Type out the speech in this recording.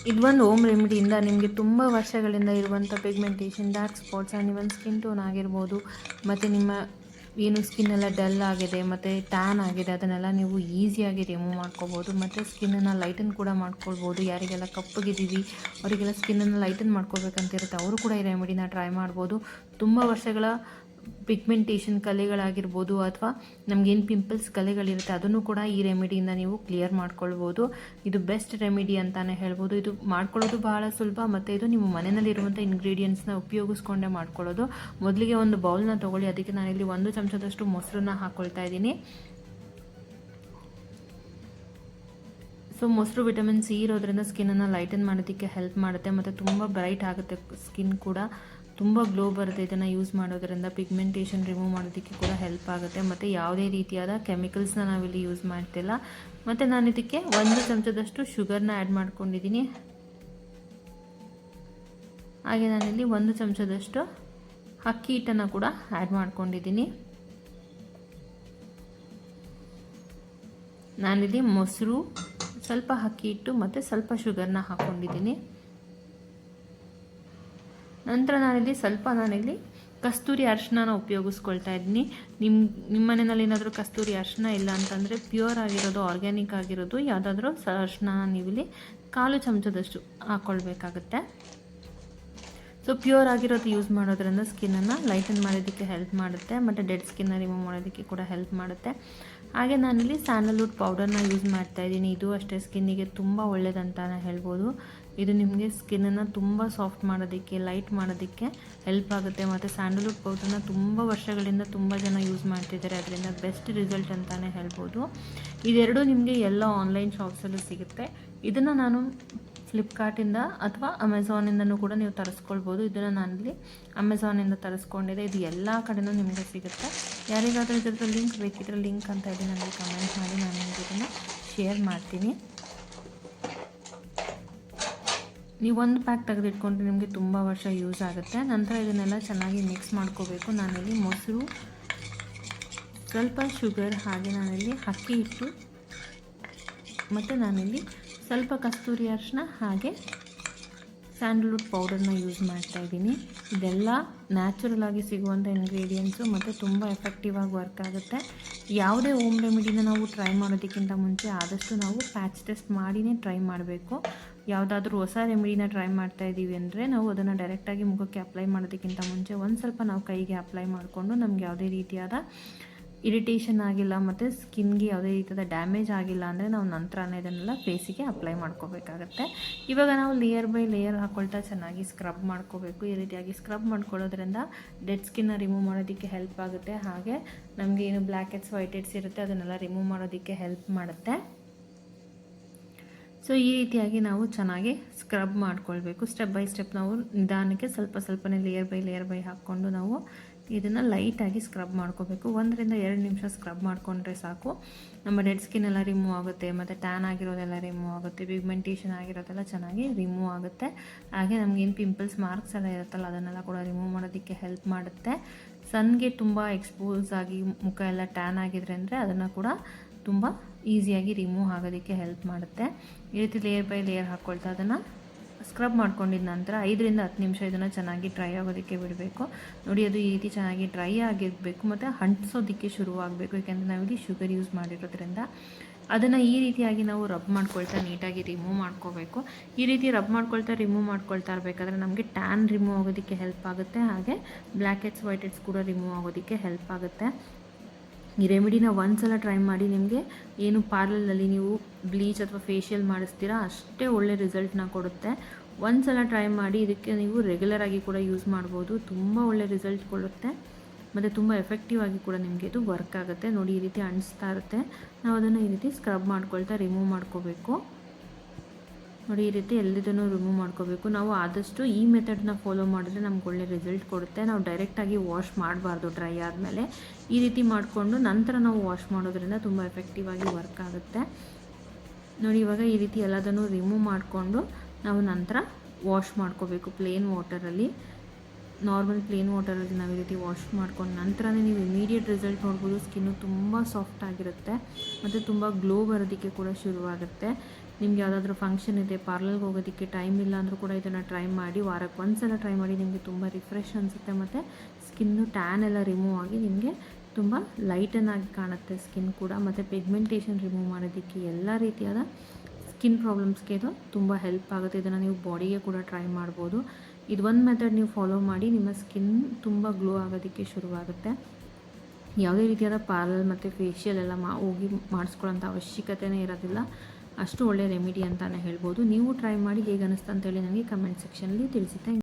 ಇದು ಒಂದು ಹೋಮ್ ರೆಮಿಡಿಯಿಂದ ನಿಮಗೆ ತುಂಬ ವರ್ಷಗಳಿಂದ ಇರುವಂಥ pigmentation, dark spots and even skin tone ಆಗಿರ್ಬೋದು, ಮತ್ತು ನಿಮ್ಮ ಏನು ಸ್ಕಿನ್ ಎಲ್ಲ ಡಲ್ ಆಗಿದೆ ಮತ್ತು ಟ್ಯಾನ್ ಆಗಿದೆ ಅದನ್ನೆಲ್ಲ ನೀವು ಈಸಿಯಾಗಿ ರಿಮೂವ್ ಮಾಡ್ಕೋಬೋದು. ಮತ್ತು ಸ್ಕಿನ್ನನ್ನು ಲೈಟನ್ ಕೂಡ ಮಾಡ್ಕೊಳ್ಬೋದು. ಯಾರಿಗೆಲ್ಲ ಕಪ್ಪಗಿದ್ದೀವಿ ಅವರಿಗೆಲ್ಲ ಸ್ಕಿನ್ನನ್ನು ಲೈಟನ್ ಮಾಡ್ಕೋಬೇಕಂತಿರುತ್ತೆ, ಅವರು ಕೂಡ ಈ ರೆಮಿಡಿನ ಟ್ರೈ ಮಾಡ್ಬೋದು. ತುಂಬ ವರ್ಷಗಳ ಪಿಗ್ಮೆಂಟೇಷನ್ ಕಲೆಗಳಾಗಿರ್ಬೋದು ಅಥವಾ ನಮಗೇನು ಪಿಂಪಲ್ಸ್ ಕಲೆಗಳಿರುತ್ತೆ ಅದನ್ನು ಕೂಡ ಈ ರೆಮಿಡಿಯಿಂದ ನೀವು ಕ್ಲಿಯರ್ ಮಾಡ್ಕೊಳ್ಬೋದು. ಇದು ಬೆಸ್ಟ್ ರೆಮಿಡಿ ಅಂತಲೇ ಹೇಳ್ಬೋದು. ಇದು ಮಾಡ್ಕೊಳ್ಳೋದು ಬಹಳ ಸುಲಭ ಮತ್ತು ಇದು ನಿಮ್ಮ ಮನೆಯಲ್ಲಿರುವಂಥ ಇಂಗ್ರೀಡಿಯೆಂಟ್ಸ್ನ ಉಪಯೋಗಿಸ್ಕೊಂಡೇ ಮಾಡ್ಕೊಳ್ಳೋದು. ಮೊದಲಿಗೆ ಒಂದು ಬೌಲ್ನ ತೊಗೊಳ್ಳಿ, ಅದಕ್ಕೆ ನಾನಿಲ್ಲಿ 1 ಚಮಚದಷ್ಟು ಮೊಸರನ್ನ ಹಾಕ್ಕೊಳ್ತಾ ಇದ್ದೀನಿ. ಸೊ ಮೊಸರು ವಿಟಮಿನ್ ಸಿ ಇರೋದ್ರಿಂದ ಸ್ಕಿನ್ನನ್ನು ಲೈಟನ್ ಮಾಡೋದಕ್ಕೆ ಹೆಲ್ಪ್ ಮಾಡುತ್ತೆ ಮತ್ತು ತುಂಬ ಬ್ರೈಟ್ ಆಗುತ್ತೆ ಸ್ಕಿನ್ ಕೂಡ, ತುಂಬ ಗ್ಲೋ ಬರುತ್ತೆ. ಇದನ್ನು ಯೂಸ್ ಮಾಡೋದ್ರಿಂದ ಪಿಗ್ಮೆಂಟೇಷನ್ ರಿಮೂವ್ ಮಾಡೋದಕ್ಕೆ ಕೂಡ ಹೆಲ್ಪ್ ಆಗುತ್ತೆ ಮತ್ತು ಯಾವುದೇ ರೀತಿಯಾದ ಕೆಮಿಕಲ್ಸ್ನ ನಾವಿಲ್ಲಿ ಯೂಸ್ ಮಾಡ್ತಿಲ್ಲ. ಮತ್ತು ನಾನು ಇದಕ್ಕೆ 1 ಚಮಚದಷ್ಟು ಶುಗರ್ನ ಆ್ಯಡ್ ಮಾಡ್ಕೊಂಡಿದ್ದೀನಿ. ಹಾಗೆ ನಾನಿಲ್ಲಿ 1 ಚಮಚದಷ್ಟು ಅಕ್ಕಿ ಹಿಟ್ಟನ್ನು ಕೂಡ ಆ್ಯಡ್ ಮಾಡ್ಕೊಂಡಿದ್ದೀನಿ. ನಾನಿಲ್ಲಿ ಮೊಸರು, ಸ್ವಲ್ಪ ಅಕ್ಕಿ ಹಿಟ್ಟು ಮತ್ತು ಸ್ವಲ್ಪ ಶುಗರ್ನ ಹಾಕ್ಕೊಂಡಿದ್ದೀನಿ. ನಂತರ ನಾನಿಲ್ಲಿ ಕಸ್ತೂರಿ ಅರಿಶಿನ ಉಪಯೋಗಿಸ್ಕೊಳ್ತಾ ಇದ್ದೀನಿ. ನಿಮ್ಮ ಮನೆಯಲ್ಲಿ ಏನಾದರೂ ಕಸ್ತೂರಿ ಅರಿಶಿನ ಇಲ್ಲ ಅಂತಂದರೆ ಪ್ಯೂರ್ ಆಗಿರೋದು, ಆರ್ಗ್ಯಾನಿಕ್ ಆಗಿರೋದು ಯಾವುದಾದ್ರೂ ಅರಿಶಿನ ನೀವಿಲ್ಲಿ 1/4 ಚಮಚದಷ್ಟು ಹಾಕ್ಕೊಳ್ಬೇಕಾಗುತ್ತೆ. ಸೊ ಪ್ಯೂರ್ ಆಗಿರೋದು ಯೂಸ್ ಮಾಡೋದ್ರಿಂದ ಸ್ಕಿನ್ನನ್ನು ಲೈಟನ್ ಮಾಡೋದಕ್ಕೆ ಹೆಲ್ಪ್ ಮಾಡುತ್ತೆ ಮತ್ತು ಡೆಡ್ ಸ್ಕಿನ್ನ ರಿಮೂವ್ ಮಾಡೋದಕ್ಕೆ ಕೂಡ ಹೆಲ್ಪ್ ಮಾಡುತ್ತೆ. ಹಾಗೆ ನಾನಿಲ್ಲಿ ಸ್ಯಾಂಡಲ್ವುಡ್ ಪೌಡರ್ನ ಯೂಸ್ ಮಾಡ್ತಾಯಿದ್ದೀನಿ. ಇದು ಅಷ್ಟೇ ಸ್ಕಿನ್ನಿಗೆ ತುಂಬ ಒಳ್ಳೆಯದಂತಾನೆ ಹೇಳ್ಬೋದು. ಇದು ನಿಮಗೆ ಸ್ಕಿನ್ನನ್ನು ತುಂಬ ಸಾಫ್ಟ್ ಮಾಡೋದಕ್ಕೆ, ಲೈಟ್ ಮಾಡೋದಕ್ಕೆ ಹೆಲ್ಪ್ ಆಗುತ್ತೆ. ಮತ್ತು ಸ್ಯಾಂಡಲ್ವುಡ್ ಪೌಡರ್ನ ತುಂಬ ವರ್ಷಗಳಿಂದ ತುಂಬ ಜನ ಯೂಸ್ ಮಾಡ್ತಿದ್ದಾರೆ, ಅದರಿಂದ ಬೆಸ್ಟ್ ರಿಸಲ್ಟ್ ಅಂತಲೇ ಹೇಳ್ಬೋದು. ಇದೆರಡು ನಿಮಗೆ ಎಲ್ಲ ಆನ್ಲೈನ್ ಶಾಪ್ಸಲ್ಲೂ ಸಿಗುತ್ತೆ. ಇದನ್ನು ನಾನು ಫ್ಲಿಪ್ಕಾರ್ಟಿಂದ ಅಥವಾ ಅಮೆಝಾನಿಂದನೂ ಕೂಡ ನೀವು ತರಿಸ್ಕೊಳ್ಬೋದು. ಇದನ್ನು ನಾನಿಲ್ಲಿ ಅಮೆಝಾನಿಂದ ತರಿಸ್ಕೊಂಡಿದ್ದೆ. ಇದು ಎಲ್ಲ ಕಡೆಯೂ ನಿಮಗೆ ಸಿಗುತ್ತೆ. ಯಾರಿಗಾದರೂ ಇದರ ಲಿಂಕ್ ಬೇಕಿದ್ರೆ ಲಿಂಕ್ ಅಂತ ಇದೆ, ನನಗೆ ಕಮೆಂಟ್ ಮಾಡಿ, ನಾನು ನಿಮಗೆ ಇದನ್ನು ಶೇರ್ ಮಾಡ್ತೀನಿ. ನೀವು 1 ಪ್ಯಾಕ್ ತೆಗೆದಿಟ್ಕೊಂಡ್ರೆ ನಿಮಗೆ ತುಂಬ ವರ್ಷ ಯೂಸ್ ಆಗುತ್ತೆ. ನಂತರ ಇದನ್ನೆಲ್ಲ ಚೆನ್ನಾಗಿ ಮಿಕ್ಸ್ ಮಾಡ್ಕೋಬೇಕು. ನಾನಿಲ್ಲಿ ಮೊಸರು, ಸ್ವಲ್ಪ ಶುಗರ್, ಹಾಗೆ ನಾನಿಲ್ಲಿ ಅಕ್ಕಿ ಹಿಟ್ಟು ಮತ್ತು ನಾನಿಲ್ಲಿ ಸ್ವಲ್ಪ ಕಸ್ತೂರಿ ಅರಿಶಿನ ಹಾಗೆ ಸ್ಯಾಂಡಲ್ವುಡ್ ಪೌಡರ್ನ ಯೂಸ್ ಮಾಡ್ತಾಯಿದ್ದೀನಿ. ಇದೆಲ್ಲ ನ್ಯಾಚುರಲ್ ಆಗಿ ಸಿಗುವಂಥ ಇಂಗ್ರೀಡಿಯೆಂಟ್ಸು ಮತ್ತು ತುಂಬ ಎಫೆಕ್ಟಿವ್ ಆಗಿ ವರ್ಕ್ ಆಗುತ್ತೆ. ಯಾವುದೇ ಹೋಮ್ ರೆಮಿಡಿನ ನಾವು ಟ್ರೈ ಮಾಡೋದಕ್ಕಿಂತ ಮುಂಚೆ ಆದಷ್ಟು ನಾವು ಪ್ಯಾಚ್ ಟೆಸ್ಟ್ ಮಾಡಿನೇ ಟ್ರೈ ಮಾಡಬೇಕು. ಯಾವುದಾದ್ರೂ ಹೊಸ ರೆಮಿಡಿನ ಟ್ರೈ ಮಾಡ್ತಾ ಇದ್ದೀವಿ ಅಂದರೆ ನಾವು ಅದನ್ನು ಡೈರೆಕ್ಟಾಗಿ ಮುಖಕ್ಕೆ ಅಪ್ಲೈ ಮಾಡೋದಕ್ಕಿಂತ ಮುಂಚೆ ಒಂದು ಸ್ವಲ್ಪ ನಾವು ಕೈಗೆ ಅಪ್ಲೈ ಮಾಡಿಕೊಂಡು ನಮ್ಗೆ ಯಾವುದೇ ರೀತಿಯಾದ ಇರಿಟೇಷನ್ ಆಗಿಲ್ಲ ಮತ್ತು ಸ್ಕಿನ್ಗೆ ಯಾವುದೇ ರೀತಿಯಾದ ಡ್ಯಾಮೇಜ್ ಆಗಿಲ್ಲ ಅಂದರೆ ನಾವು ನಂತರನೇ ಇದನ್ನೆಲ್ಲ ಫೇಸಿಗೆ ಅಪ್ಲೈ ಮಾಡ್ಕೋಬೇಕಾಗತ್ತೆ. ಇವಾಗ ನಾವು ಲೇಯರ್ ಬೈ ಲೇಯರ್ ಹಾಕ್ಕೊಳ್ತಾ ಚೆನ್ನಾಗಿ ಸ್ಕ್ರಬ್ ಮಾಡ್ಕೋಬೇಕು. ಈ ರೀತಿಯಾಗಿ ಸ್ಕ್ರಬ್ ಮಾಡ್ಕೊಳ್ಳೋದ್ರಿಂದ ಡೆಡ್ ಸ್ಕಿನ್ನ ರಿಮೂವ್ ಮಾಡೋದಕ್ಕೆ ಹೆಲ್ಪ್ ಆಗುತ್ತೆ. ಹಾಗೆ ನಮಗೆ ಏನು ಬ್ಲ್ಯಾಕ್ ಹೆಡ್ಸ್, ವೈಟ್ ಹೆಡ್ಸ್ ಇರುತ್ತೆ ಅದನ್ನೆಲ್ಲ ರಿಮೂವ್ ಮಾಡೋದಕ್ಕೆ ಹೆಲ್ಪ್ ಮಾಡುತ್ತೆ. ಸೊ ಈ ರೀತಿಯಾಗಿ ನಾವು ಚೆನ್ನಾಗಿ ಸ್ಕ್ರಬ್ ಮಾಡ್ಕೊಳ್ಬೇಕು. ಸ್ಟೆಪ್ ಬೈ ಸ್ಟೆಪ್ ನಾವು ನಿಧಾನಕ್ಕೆ ಸ್ವಲ್ಪನೇ ಲೇಯರ್ ಬೈ ಹಾಕ್ಕೊಂಡು ನಾವು ಇದನ್ನು ಲೈಟಾಗಿ ಸ್ಕ್ರಬ್ ಮಾಡ್ಕೋಬೇಕು. 1 ರಿಂದ 2 ನಿಮಿಷ ಸ್ಕ್ರಬ್ ಮಾಡಿಕೊಂಡ್ರೆ ಸಾಕು. ನಮ್ಮ ಡೆಡ್ ಸ್ಕಿನ್ ಎಲ್ಲ ರಿಮೂವ್ ಆಗುತ್ತೆ ಮತ್ತು ಟ್ಯಾನ್ ಆಗಿರೋದೆಲ್ಲ ರಿಮೂವ್ ಆಗುತ್ತೆ, ಪಿಗ್ಮೆಂಟೇಷನ್ ಆಗಿರೋದೆಲ್ಲ ಚೆನ್ನಾಗಿ ರಿಮೂವ್ ಆಗುತ್ತೆ. ಹಾಗೆ ನಮಗೇನು ಪಿಂಪಲ್ಸ್, ಮಾರ್ಕ್ಸ್ ಎಲ್ಲ ಇರುತ್ತಲ್ಲ ಅದನ್ನೆಲ್ಲ ಕೂಡ ರಿಮೂವ್ ಮಾಡೋದಕ್ಕೆ ಹೆಲ್ಪ್ ಮಾಡುತ್ತೆ. ಸನ್ಗೆ ತುಂಬ ಎಕ್ಸ್ಪೋಸ್ ಆಗಿ ಮುಖ ಎಲ್ಲ ಟ್ಯಾನ್ ಆಗಿದ್ರೆ ಅಂದರೆ ಅದನ್ನು ಕೂಡ ತುಂಬ ಈಸಿಯಾಗಿ ರಿಮೂವ್ ಆಗೋದಕ್ಕೆ ಹೆಲ್ಪ್ ಮಾಡುತ್ತೆ. ಈ ರೀತಿ ಲೇಯರ್ ಬೈ ಲೇಯರ್ ಹಾಕ್ಕೊಳ್ತಾ ಅದನ್ನು ಸ್ಕ್ರಬ್ ಮಾಡ್ಕೊಂಡಿದ್ದ ನಂತರ 5 ರಿಂದ 10 ನಿಮಿಷ ಇದನ್ನು ಚೆನ್ನಾಗಿ ಡ್ರೈ ಆಗೋದಕ್ಕೆ ಬಿಡಬೇಕು. ನೋಡಿ, ಅದು ಈ ರೀತಿ ಚೆನ್ನಾಗಿ ಡ್ರೈ ಆಗಿರಬೇಕು ಮತ್ತು ಅಂಟಿಸೋದಕ್ಕೆ ಶುರುವಾಗಬೇಕು. ಯಾಕೆಂದರೆ ನಾವಿಲ್ಲಿ ಶುಗರ್ ಯೂಸ್ ಮಾಡಿರೋದ್ರಿಂದ ಅದನ್ನು ಈ ರೀತಿಯಾಗಿ ನಾವು ರಬ್ ಮಾಡ್ಕೊಳ್ತಾ ನೀಟಾಗಿ ರಿಮೂವ್ ಮಾಡ್ಕೋಬೇಕು. ಈ ರೀತಿ ರಬ್ ಮಾಡ್ಕೊಳ್ತಾ ರಿಮೂವ್ ಮಾಡ್ಕೊಳ್ತಾ ಇರಬೇಕಾದ್ರೆ ನಮಗೆ ಟ್ಯಾನ್ ರಿಮೂವ್ ಆಗೋದಕ್ಕೆ ಹೆಲ್ಪ್ ಆಗುತ್ತೆ. ಹಾಗೆ ಬ್ಲ್ಯಾಕ್ ಹೆಡ್ಸ್, ವೈಟ್ ಹೆಡ್ಸ್ ಕೂಡ ರಿಮೂವ್ ಆಗೋದಕ್ಕೆ ಹೆಲ್ಪ್ ಆಗುತ್ತೆ. ಈ ರೆಮಿಡಿನ ಒಂದ್ಸಲ ಟ್ರೈ ಮಾಡಿ. ನಿಮಗೆ ಏನು ಪಾರ್ಲರಲ್ಲಿ ನೀವು ಬ್ಲೀಚ್ ಅಥವಾ ಫೇಶಿಯಲ್ ಮಾಡಿಸ್ತೀರಾ ಅಷ್ಟೇ ಒಳ್ಳೆ ರಿಸಲ್ಟ್ನ ಕೊಡುತ್ತೆ. ಒಂದ್ಸಲ ಟ್ರೈ ಮಾಡಿ. ಇದಕ್ಕೆ ನೀವು ರೆಗ್ಯುಲರಾಗಿ ಕೂಡ ಯೂಸ್ ಮಾಡ್ಬೋದು. ತುಂಬ ಒಳ್ಳೆ ರಿಸಲ್ಟ್ ಕೊಡುತ್ತೆ ಮತ್ತು ತುಂಬ ಎಫೆಕ್ಟಿವ್ ಆಗಿ ಕೂಡ ನಿಮಗೆ ಇದು ವರ್ಕ್ ಆಗುತ್ತೆ. ನೋಡಿ, ಈ ರೀತಿ ಅಣಿಸ್ತಾ ಇರುತ್ತೆ. ನಾವು ಅದನ್ನು ಈ ರೀತಿ ಸ್ಕ್ರಬ್ ಮಾಡ್ಕೊಳ್ತಾ ರಿಮೂವ್ ಮಾಡ್ಕೋಬೇಕು. ನೋಡಿ, ಈ ರೀತಿ ಎಲ್ಲದನ್ನು ರಿಮೂವ್ ಮಾಡ್ಕೋಬೇಕು. ನಾವು ಆದಷ್ಟು ಈ ಮೆಥಡ್ನ ಫಾಲೋ ಮಾಡಿದ್ರೆ ನಮ್ಗೆ ಒಳ್ಳೆ ರಿಸಲ್ಟ್ ಕೊಡುತ್ತೆ. ನಾವು ಡೈರೆಕ್ಟಾಗಿ ವಾಶ್ ಮಾಡಬಾರ್ದು. ಡ್ರೈ ಆದಮೇಲೆ ಈ ರೀತಿ ಮಾಡಿಕೊಂಡು ನಂತರ ನಾವು ವಾಶ್ ಮಾಡೋದ್ರಿಂದ ತುಂಬ ಎಫೆಕ್ಟಿವ್ ಆಗಿ ವರ್ಕ್ ಆಗುತ್ತೆ. ನೋಡಿ, ಇವಾಗ ಈ ರೀತಿ ಎಲ್ಲದನ್ನು ರಿಮೂವ್ ಮಾಡಿಕೊಂಡು ನಾವು ನಂತರ ವಾಶ್ ಮಾಡ್ಕೋಬೇಕು. ಪ್ಲೇನ್ ವಾಟರಲ್ಲಿ, ನಾರ್ಮಲ್ ಪ್ಲೇನ್ ವಾಟರಲ್ಲಿ ನಾವು ಈ ರೀತಿ ವಾಶ್ ಮಾಡ್ಕೊಂಡು ನಂತರನೇ ನೀವು ಇಮಿಡಿಯೇಟ್ ರಿಸಲ್ಟ್ ನೋಡ್ಬೋದು. ಸ್ಕಿನ್ನು ತುಂಬ ಸಾಫ್ಟ್ ಆಗಿರುತ್ತೆ ಮತ್ತು ತುಂಬ ಗ್ಲೋ ಬರೋದಕ್ಕೆ ಕೂಡ ಶುರುವಾಗುತ್ತೆ. ನಿಮ್ಗೆ ಯಾವುದಾದ್ರೂ ಫಂಕ್ಷನ್ ಇದೆ, ಪಾರ್ಲರ್ಗೆ ಹೋಗೋದಕ್ಕೆ ಟೈಮ್ ಇಲ್ಲ ಅಂದರೂ ಕೂಡ ಇದನ್ನು ಟ್ರೈ ಮಾಡಿ. ವಾರಕ್ಕೆ ಒಂದ್ಸಲ ಟ್ರೈ ಮಾಡಿ. ನಿಮಗೆ ತುಂಬ ರಿಫ್ರೆಶ್ ಅನಿಸುತ್ತೆ ಮತ್ತು ಸ್ಕಿನ್ನು ಟ್ಯಾನ್ ಎಲ್ಲ ರಿಮೂವ್ ಆಗಿ ನಿಮಗೆ ತುಂಬ ಲೈಟನ್ನಾಗಿ ಕಾಣುತ್ತೆ ಸ್ಕಿನ್ ಕೂಡ. ಮತ್ತು ಪಿಗ್ಮೆಂಟೇಷನ್ ರಿಮೂವ್ ಮಾಡೋದಕ್ಕೆ ಎಲ್ಲ ರೀತಿಯಾದ ಸ್ಕಿನ್ ಪ್ರಾಬ್ಲಮ್ಸ್ಗೆ ಇದು ತುಂಬ ಹೆಲ್ಪ್ ಆಗುತ್ತೆ. ಇದನ್ನು ನೀವು ಬಾಡಿಗೆ ಕೂಡ ಟ್ರೈ ಮಾಡ್ಬೋದು. ಇದು ಒಂದು ಮೆಥಡ್ ನೀವು ಫಾಲೋ ಮಾಡಿ, ನಿಮ್ಮ ಸ್ಕಿನ್ ತುಂಬ ಗ್ಲೋ ಆಗೋದಕ್ಕೆ ಶುರುವಾಗುತ್ತೆ. ಯಾವುದೇ ರೀತಿಯಾದ ಪಾರ್ಲರ್ ಮತ್ತು ಫೇಶಿಯಲ್ ಎಲ್ಲ ಹೋಗಿ ಮಾಡಿಸ್ಕೊಳ್ಳೋಂಥ ಅವಶ್ಯಕತೆಯೇ ಇರೋದಿಲ್ಲ. ಅಷ್ಟು ಒಳ್ಳೆಯ ರೆಮಿಡಿ ಅಂತಲೇ ಹೇಳ್ಬೋದು. ನೀವು ಟ್ರೈ ಮಾಡಿ ಹೇಗೆ ಅನ್ನಿಸ್ತು ಅಂತೇಳಿ ನನಗೆ ಕಮೆಂಟ್ ಸೆಕ್ಷನಲ್ಲಿ ತಿಳಿಸಿ.